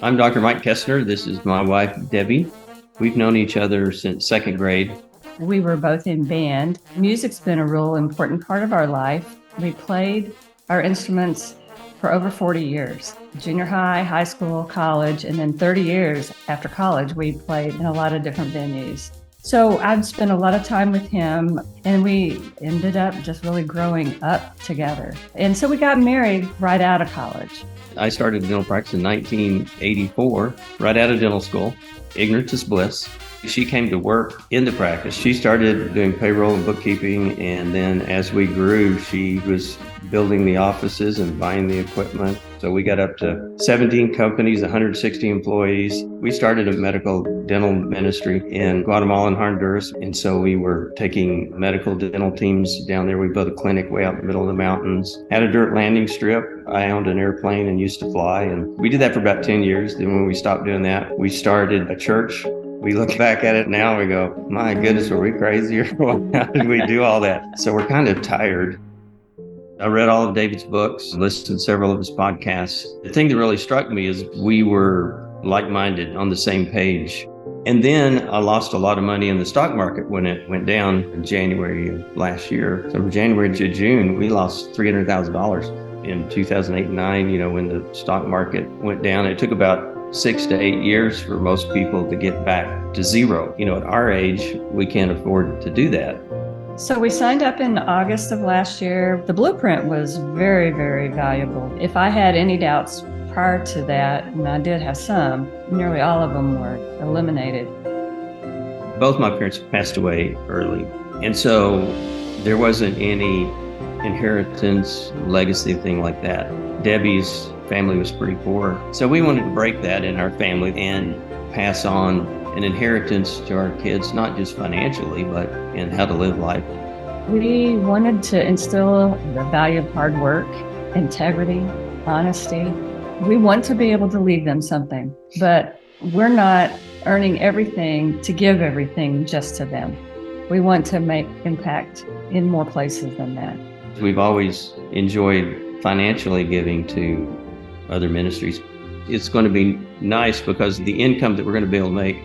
I'm Dr. Mike Kestner. This is my wife, Debbie. We've known each other since second grade. We were both in band. Music's been a real important part of our life. We played our instruments for over 40 years. Junior high, high school, college, and then 30 years after college, we played in a lot of different venues. So I've spent a lot of time with him, and we ended up just really growing up together. And so we got married right out of college. I started dental practice in 1984, right out of dental school. Ignorance is bliss. She came to work in the practice. She started doing payroll and bookkeeping, and then as we grew, she was building the offices and buying the equipment. So we got up to 17 companies, 160 employees. We started a medical dental ministry in Guatemala and Honduras, and so we were taking medical dental teams down there. We built a clinic way out in the middle of the mountains, had a dirt landing strip. I owned an airplane and used to fly, and we did that for about 10 years. Then when we stopped doing that, we started a church. We look back at it now, we go, my goodness, were we crazy or how did we do all that? So we're kind of tired. I read all of David's books, listened to several of his podcasts. The thing that really struck me is we were like-minded, on the same page. And then I lost a lot of money in the stock market when it went down in January of last year. So from January to June, we lost $300,000 in 2008 and 9, when the stock market went down. It took about 6 to 8 years for most people to get back to zero. At our age, we can't afford to do that. So we signed up in August of last year. The blueprint was very, very valuable. If I had any doubts prior to that, and I did have some, nearly all of them were eliminated. Both my parents passed away early, and so there wasn't any inheritance, legacy thing like that. Debbie's family was pretty poor, so we wanted to break that in our family and pass on an inheritance to our kids, not just financially, but in how to live life. We wanted to instill the value of hard work, integrity, honesty. We want to be able to leave them something, but we're not earning everything to give everything just to them. We want to make impact in more places than that. We've always enjoyed financially giving to other ministries. It's going to be nice because the income that we're going to be able to make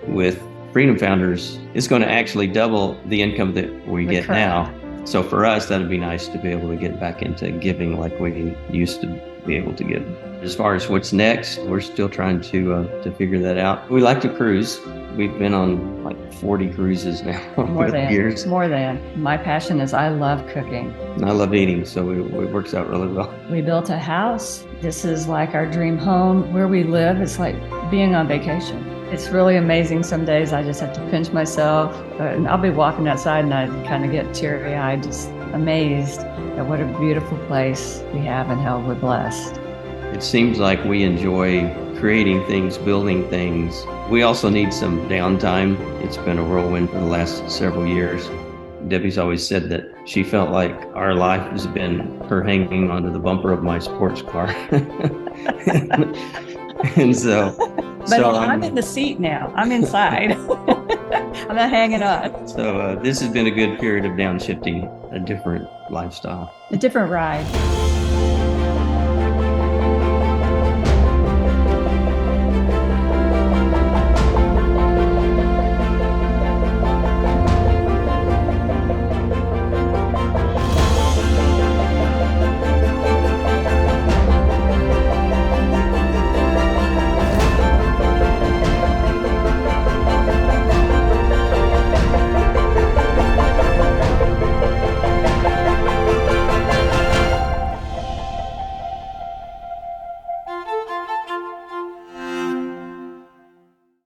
with Freedom Founders is going to actually double the income that we get now. So for us, that'd be nice to be able to get back into giving like we used to be able to give. As far as what's next, we're still trying to figure that out. We like to cruise. We've been on like 40 cruises now over the years. More than. My passion is I love cooking. And I love eating, so it works out really well. We built a house. This is like our dream home. Where we live, it's like being on vacation. It's really amazing. Some days I just have to pinch myself, and I'll be walking outside and I kind of get teary-eyed, just amazed at what a beautiful place we have and how we're blessed. It seems like we enjoy creating things, building things. We also need some downtime. It's been a whirlwind for the last several years. Debbie's always said that she felt like our life has been her hanging onto the bumper of my sports car. and so But I'm in the seat now. I'm inside. I'm not hanging on. So this has been a good period of downshifting, a different lifestyle. A different ride.